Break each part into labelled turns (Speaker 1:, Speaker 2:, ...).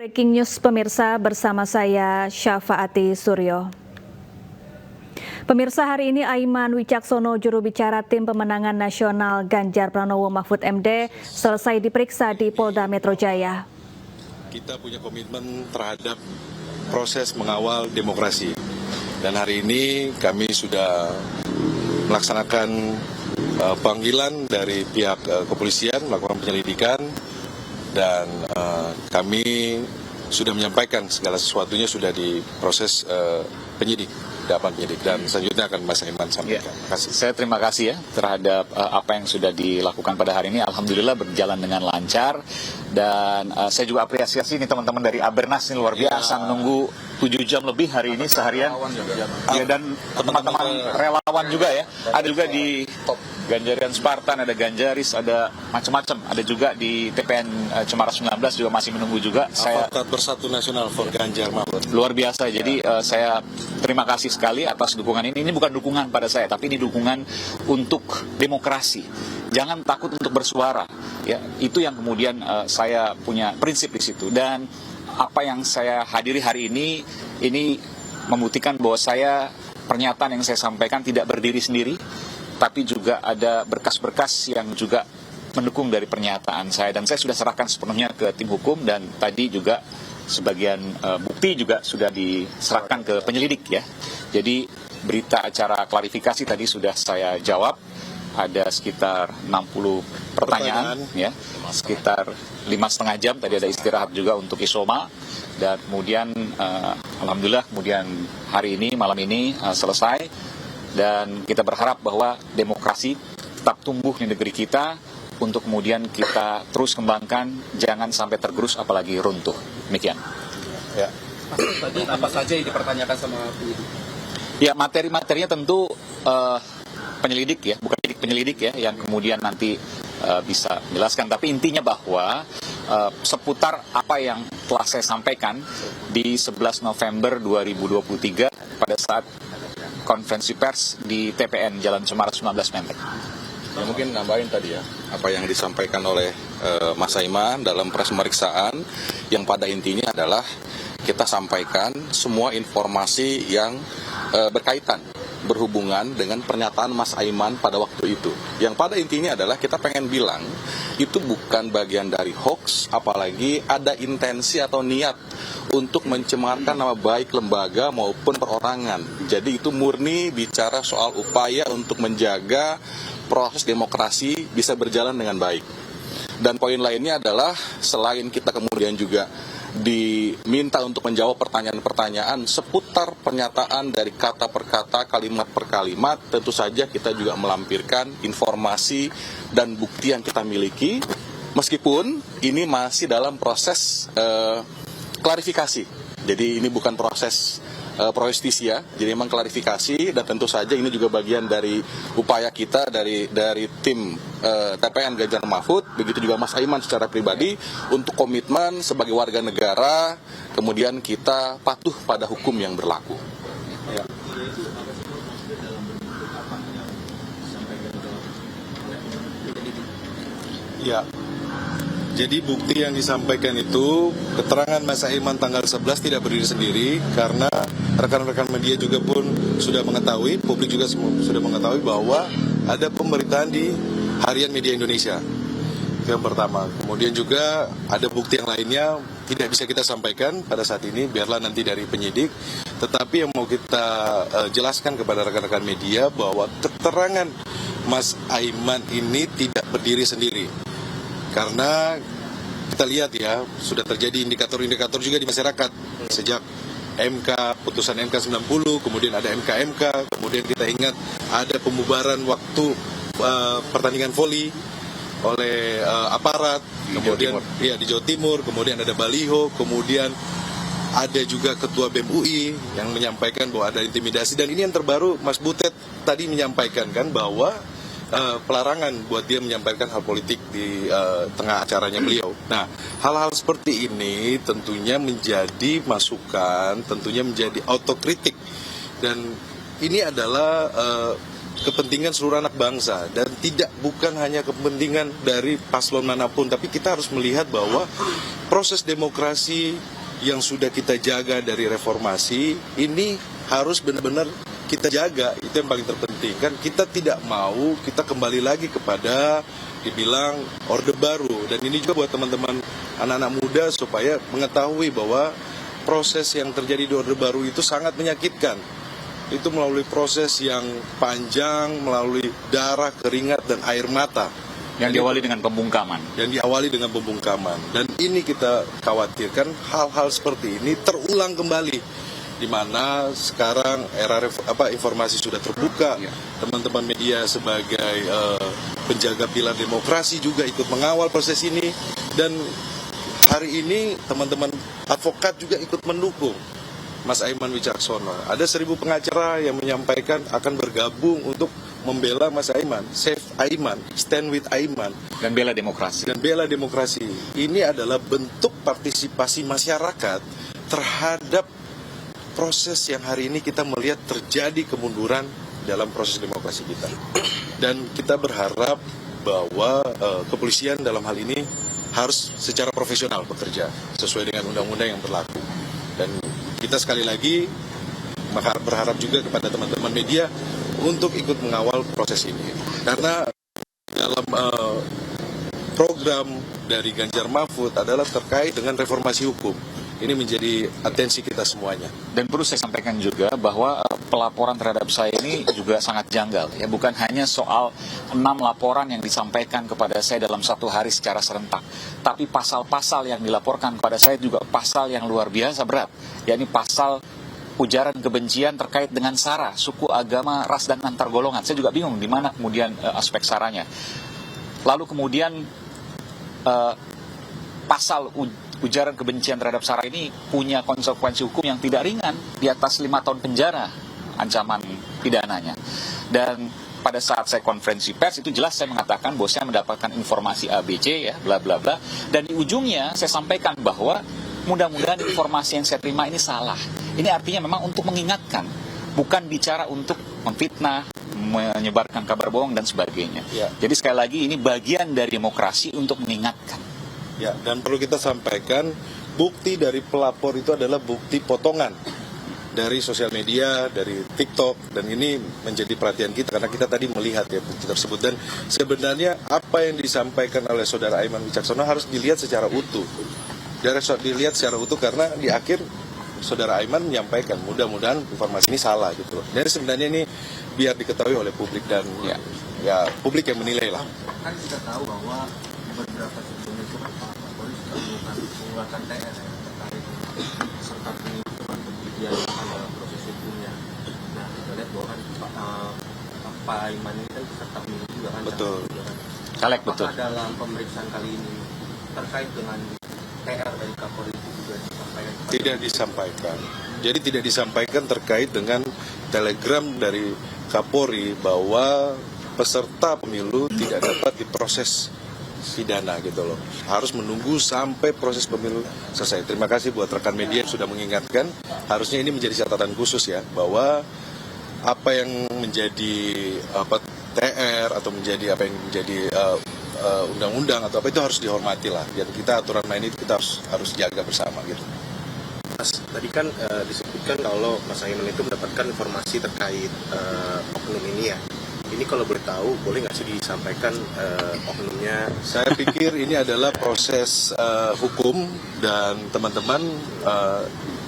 Speaker 1: Breaking News pemirsa, bersama saya Syafaati Suryo. Pemirsa, hari ini Aiman Wicaksono, juru bicara tim pemenangan nasional Ganjar Pranowo Mahfud MD, selesai diperiksa di Polda Metro Jaya.
Speaker 2: Kita punya komitmen terhadap proses mengawal demokrasi. Dan hari ini kami sudah melaksanakan panggilan dari pihak kepolisian, melakukan penyelidikan, dan kami sudah menyampaikan segala sesuatunya sudah diproses penyidik, dan selanjutnya akan Mas Aiman sampaikan.
Speaker 3: Terima kasih. Saya terima kasih ya terhadap apa yang sudah dilakukan pada hari ini. Alhamdulillah berjalan dengan lancar, dan saya juga apresiasi ini teman-teman dari Abernas ini luar biasa menunggu 7 jam lebih hari ini seharian. Ya, dan teman-teman relawan juga ya. Ada juga di Ganjarian Spartan, ada Ganjaris, ada macam-macam. Ada juga di TPN Cemara 19 juga masih menunggu juga.
Speaker 2: Avokat Bersatu Nasional for Ganjar Mahfud.
Speaker 3: Luar biasa. Jadi saya terima kasih sekali atas dukungan ini. Ini bukan dukungan pada saya, tapi ini dukungan untuk demokrasi. Jangan takut untuk bersuara. Ya, itu yang kemudian saya punya prinsip di situ. Dan apa yang saya hadiri hari ini membuktikan bahwa pernyataan yang saya sampaikan tidak berdiri sendiri, tapi juga ada berkas-berkas yang juga mendukung dari pernyataan saya. Dan saya sudah serahkan sepenuhnya ke tim hukum, dan tadi juga sebagian bukti juga sudah diserahkan ke penyelidik ya. Jadi berita acara klarifikasi tadi sudah saya jawab. Ada sekitar 60 pertanyaan ya, sekitar 5,5 jam. Tadi ada istirahat juga untuk isoma, dan kemudian alhamdulillah kemudian hari ini malam ini selesai, dan kita berharap bahwa demokrasi tetap tumbuh di negeri kita untuk kemudian kita terus kembangkan, jangan sampai tergerus apalagi runtuh. Demikian.
Speaker 4: Ya. Tadi apa saja yang dipertanyakan sama penyidik?
Speaker 3: Ya, materi-materinya tentu penyelidik ya, bukan penyelidik ya, yang kemudian nanti bisa menjelaskan. Tapi intinya bahwa seputar apa yang telah saya sampaikan di 11 November 2023 pada saat konferensi pers di TPN Jalan Cemara 19 Menteng.
Speaker 2: Ya, mungkin nambahin tadi ya, apa yang disampaikan oleh Mas Aiman dalam proses pemeriksaan, yang pada intinya adalah kita sampaikan semua informasi yang berkaitan, berhubungan dengan pernyataan Mas Aiman pada waktu itu. Yang pada intinya adalah kita pengen bilang itu bukan bagian dari hoax, apalagi ada intensi atau niat untuk mencemarkan nama baik lembaga maupun perorangan. Jadi itu murni bicara soal upaya untuk menjaga proses demokrasi bisa berjalan dengan baik. Dan poin lainnya adalah selain kita kemudian juga diminta untuk menjawab pertanyaan-pertanyaan seputar pernyataan dari kata per kata, kalimat per kalimat, tentu saja kita juga melampirkan informasi dan bukti yang kita miliki, meskipun ini masih dalam proses klarifikasi. Jadi ini bukan proses pro justisia, jadi memang klarifikasi, dan tentu saja ini juga bagian dari upaya kita dari tim TPN Ganjar Mahfud, begitu juga Mas Aiman secara pribadi, untuk komitmen sebagai warga negara, kemudian kita patuh pada hukum yang berlaku. Ya. Jadi bukti yang disampaikan itu, keterangan Mas Aiman tanggal 11 tidak berdiri sendiri, karena rekan-rekan media juga pun sudah mengetahui, publik juga sudah mengetahui bahwa ada pemberitaan di Harian Media Indonesia. Itu yang pertama. Kemudian juga ada bukti yang lainnya tidak bisa kita sampaikan pada saat ini, biarlah nanti dari penyidik. Tetapi yang mau kita jelaskan kepada rekan-rekan media bahwa keterangan Mas Aiman ini tidak berdiri sendiri. Karena kita lihat ya, sudah terjadi indikator-indikator juga di masyarakat. Sejak putusan MK 90, kemudian ada MK, kemudian kita ingat ada pembubaran waktu pertandingan voli oleh aparat, kemudian di Jawa Timur, kemudian ada baliho, kemudian ada juga Ketua BEM UI yang menyampaikan bahwa ada intimidasi, dan ini yang terbaru Mas Butet tadi menyampaikan kan bahwa pelarangan buat dia menyampaikan hal politik di tengah acaranya beliau. Nah, hal-hal seperti ini tentunya menjadi masukan, tentunya menjadi autokritik, dan ini adalah kepentingan seluruh anak bangsa, dan bukan hanya kepentingan dari paslon manapun, tapi kita harus melihat bahwa proses demokrasi yang sudah kita jaga dari reformasi ini harus benar-benar kita jaga. Itu yang paling terpenting. Kan kita tidak mau kita kembali lagi kepada dibilang Orde Baru. Dan ini juga buat teman-teman anak-anak muda supaya mengetahui bahwa proses yang terjadi di Orde Baru itu sangat menyakitkan. Itu melalui proses yang panjang, melalui darah, keringat, dan air mata.
Speaker 3: Yang diawali dengan pembungkaman.
Speaker 2: Dan ini kita khawatirkan hal-hal seperti ini terulang kembali. Di mana sekarang era informasi sudah terbuka, teman-teman media sebagai penjaga pilar demokrasi juga ikut mengawal proses ini. Dan hari ini teman-teman advokat juga ikut mendukung Mas Aiman Wicaksono. Ada 1.000 pengacara yang menyampaikan akan bergabung untuk membela Mas Aiman, save Aiman, stand with Aiman.
Speaker 3: Dan bela demokrasi.
Speaker 2: Ini adalah bentuk partisipasi masyarakat terhadap proses yang hari ini kita melihat terjadi kemunduran dalam proses demokrasi kita. Dan kita berharap bahwa kepolisian dalam hal ini harus secara profesional bekerja sesuai dengan undang-undang yang berlaku. Dan kita sekali lagi berharap juga kepada teman-teman media untuk ikut mengawal proses ini. Karena dalam program dari Ganjar Mahfud adalah terkait dengan reformasi hukum. Ini menjadi atensi kita semuanya.
Speaker 3: Dan perlu saya sampaikan juga bahwa pelaporan terhadap saya ini juga sangat janggal. Ya, bukan hanya soal 6 laporan yang disampaikan kepada saya dalam 1 hari secara serentak. Tapi pasal-pasal yang dilaporkan kepada saya juga pasal yang luar biasa berat. Yakni pasal ujaran kebencian terkait dengan SARA, suku, agama, ras, dan antar golongan. Saya juga bingung di mana kemudian aspek SARA-nya. Lalu kemudian pasal ujaran kebencian terhadap SARA ini punya konsekuensi hukum yang tidak ringan, di atas 5 tahun penjara ancaman pidananya. Dan pada saat saya konferensi pers itu jelas saya mengatakan bahwa saya mendapatkan informasi ABC ya, bla bla bla. Dan di ujungnya saya sampaikan bahwa mudah-mudahan informasi yang saya terima ini salah. Ini artinya memang untuk mengingatkan, bukan bicara untuk memfitnah, menyebarkan kabar bohong dan sebagainya.
Speaker 2: Ya.
Speaker 3: Jadi sekali lagi ini bagian dari demokrasi untuk mengingatkan.
Speaker 2: Ya, dan perlu kita sampaikan, bukti dari pelapor itu adalah bukti potongan dari sosial media, dari TikTok, dan ini menjadi perhatian kita karena kita tadi melihat ya bukti tersebut. Dan sebenarnya apa yang disampaikan oleh saudara Aiman Wicaksono harus dilihat secara utuh. Karena di akhir saudara Aiman menyampaikan mudah-mudahan informasi ini salah gitu loh. Jadi sebenarnya ini biar diketahui oleh publik dan ya publik yang menilai lah.
Speaker 5: Kan kita tahu bahwa beberapa sebelumnya itu Pak Kapolri sudah mengeluarkan TR terkait serta penghitungan kebijakan dalam proses hukumnya. Nah, kita lihat bahwa kan Pak Aiman ini kan peserta pemilu juga kan.
Speaker 2: Betul.
Speaker 3: Caleg betul.
Speaker 5: Dalam pemeriksaan kali ini terkait dengan TR dari Kapolri itu juga disampaikan?
Speaker 2: Tidak disampaikan. Jadi tidak disampaikan terkait dengan telegram dari Kapolri bahwa peserta pemilu tidak dapat diproses pidana gitu loh. Harus menunggu sampai proses pemilu selesai. Terima kasih buat rekan media yang sudah mengingatkan. Harusnya ini menjadi catatan khusus ya, bahwa apa yang menjadi TR atau menjadi apa yang menjadi undang-undang atau apa itu harus dihormati lah. Dan kita aturan main itu kita harus jaga bersama gitu.
Speaker 6: Mas, tadi kan disebutkan kalau Mas Aiman itu mendapatkan informasi terkait oknum ini ya. Ini kalau boleh tahu, boleh nggak sih disampaikan oknumnya?
Speaker 2: Saya pikir ini adalah proses hukum dan teman-teman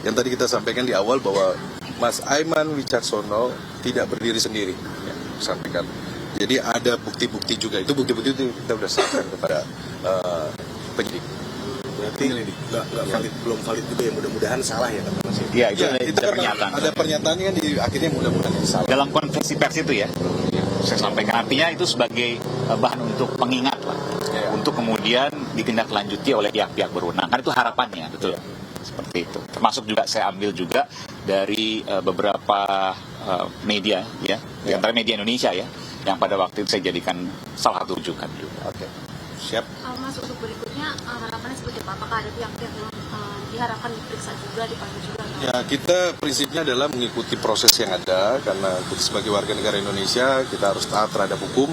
Speaker 2: yang tadi kita sampaikan di awal bahwa Mas Aiman Wicaksono tidak berdiri sendiri, ya, sampaikan. Jadi ada bukti-bukti juga. Itu bukti-bukti itu kita sudah serahkan kepada penyidik.
Speaker 6: Berarti nggak valid, belum valid juga ya, mudah-mudahan salah ya kata Mas.
Speaker 3: Ya, itu
Speaker 2: kan
Speaker 3: pernyataan.
Speaker 2: ada pernyataan kan di akhirnya mudah-mudahan ini salah.
Speaker 3: Dalam konferensi pers itu ya, saya sampaikan artinya itu sebagai bahan untuk pengingat lah, untuk kemudian ditindaklanjuti oleh pihak-pihak berwenang. Kan itu harapannya, betul. Seperti itu. Termasuk juga saya ambil juga dari beberapa media ya, di antara media Indonesia ya, yang pada waktu itu saya jadikan salah satu rujukan juga.
Speaker 2: Oke. Siap.
Speaker 7: Mas, untuk berikutnya harapannya seperti apa? Apakah ada pihak-pihak yang diharapkan diperiksa juga, dipanggil juga?
Speaker 2: Ya, kita prinsipnya adalah mengikuti proses yang ada, karena kita sebagai warga negara Indonesia kita harus taat terhadap hukum.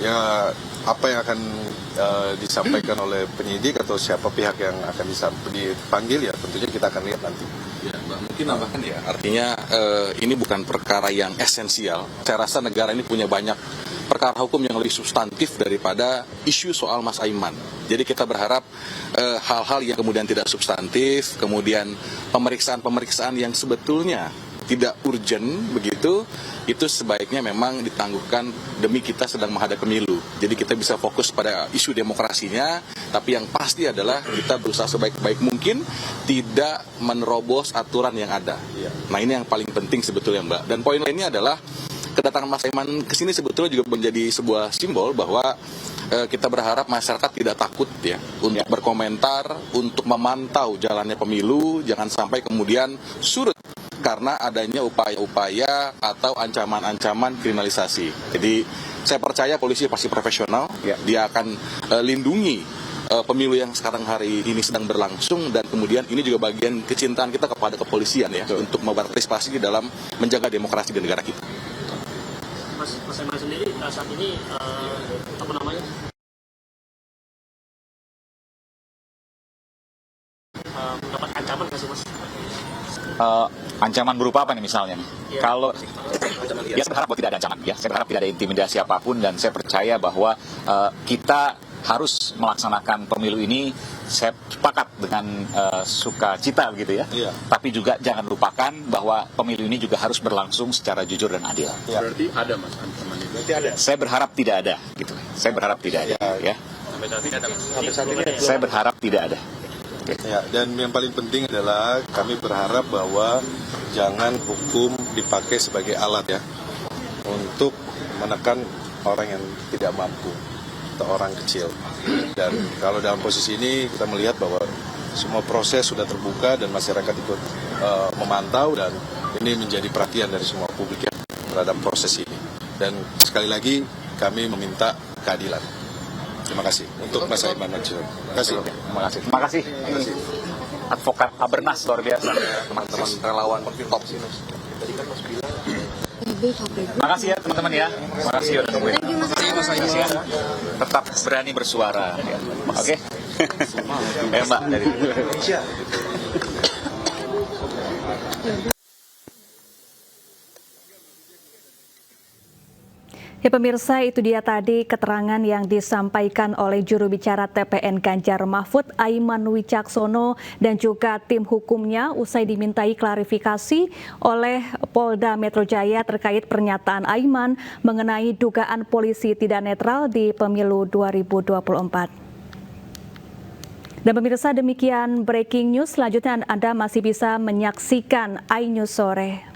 Speaker 2: Ya, apa yang akan disampaikan oleh penyidik atau siapa pihak yang akan dipanggil, ya tentunya kita akan lihat nanti.
Speaker 8: Ya, Mbak, mungkin nambahkan ya, artinya ini bukan perkara yang esensial. Saya rasa negara ini punya banyak perkara hukum yang lebih substantif daripada isu soal Mas Aiman. Jadi kita berharap hal-hal yang kemudian tidak substantif, kemudian pemeriksaan-pemeriksaan yang sebetulnya tidak urgent begitu, itu sebaiknya memang ditangguhkan demi kita sedang menghadapi pemilu. Jadi kita bisa fokus pada isu demokrasinya, tapi yang pasti adalah kita berusaha sebaik-baik mungkin tidak menerobos aturan yang ada. Nah ini yang paling penting sebetulnya Mbak. Dan poin lainnya adalah kedatangan Mas Aiman ke sini sebetulnya juga menjadi sebuah simbol bahwa kita berharap masyarakat tidak takut ya untuk berkomentar, untuk memantau jalannya pemilu, jangan sampai kemudian surut karena adanya upaya-upaya atau ancaman-ancaman kriminalisasi. Jadi saya percaya polisi pasti profesional, dia akan lindungi pemilu yang sekarang hari ini sedang berlangsung, dan kemudian ini juga bagian kecintaan kita kepada kepolisian ya untuk berpartisipasi dalam menjaga demokrasi di negara kita.
Speaker 9: Mas Aiman sendiri saat ini mendapat ancaman nggak sih Mas?
Speaker 3: Ancaman berupa apa nih misalnya? Kalau ya saya berharap bahwa tidak ada ancaman, ya saya berharap tidak ada intimidasi apapun, dan saya percaya bahwa kita harus melaksanakan pemilu ini. Saya sepakat dengan sukacita begitu ya. Tapi juga jangan lupakan bahwa pemilu ini juga harus berlangsung secara jujur dan adil.
Speaker 8: Berarti ada Mas ancaman itu? Berarti ada.
Speaker 3: Saya berharap tidak ada gitu. Saya berharap tidak ada ya.
Speaker 8: Sampai saat ini
Speaker 3: Saya berharap tidak ada.
Speaker 2: Ya, dan yang paling penting adalah kami berharap bahwa jangan hukum dipakai sebagai alat ya untuk menekan orang yang tidak mampu atau orang kecil. Dan kalau dalam posisi ini kita melihat bahwa semua proses sudah terbuka dan masyarakat ikut memantau, dan ini menjadi perhatian dari semua publik ya terhadap proses ini. Dan sekali lagi kami meminta keadilan. Terima kasih untuk Mas Aiman Najib. Terima kasih.
Speaker 3: Terima kasih. Advokat Abernas luar biasa.
Speaker 8: teman-teman relawan top sih.
Speaker 3: Terima kasih ya teman-teman ya. Terima kasih udah nungguin. Ya. Tetap berani bersuara. Ya. Oke. Ya Mbak dari Indonesia.
Speaker 1: Ya pemirsa, itu dia tadi keterangan yang disampaikan oleh juru bicara TPN Ganjar Mahfud Aiman Wicaksono dan juga tim hukumnya usai dimintai klarifikasi oleh Polda Metro Jaya terkait pernyataan Aiman mengenai dugaan polisi tidak netral di pemilu 2024. Dan pemirsa, demikian breaking news. Selanjutnya Anda masih bisa menyaksikan iNews Sore.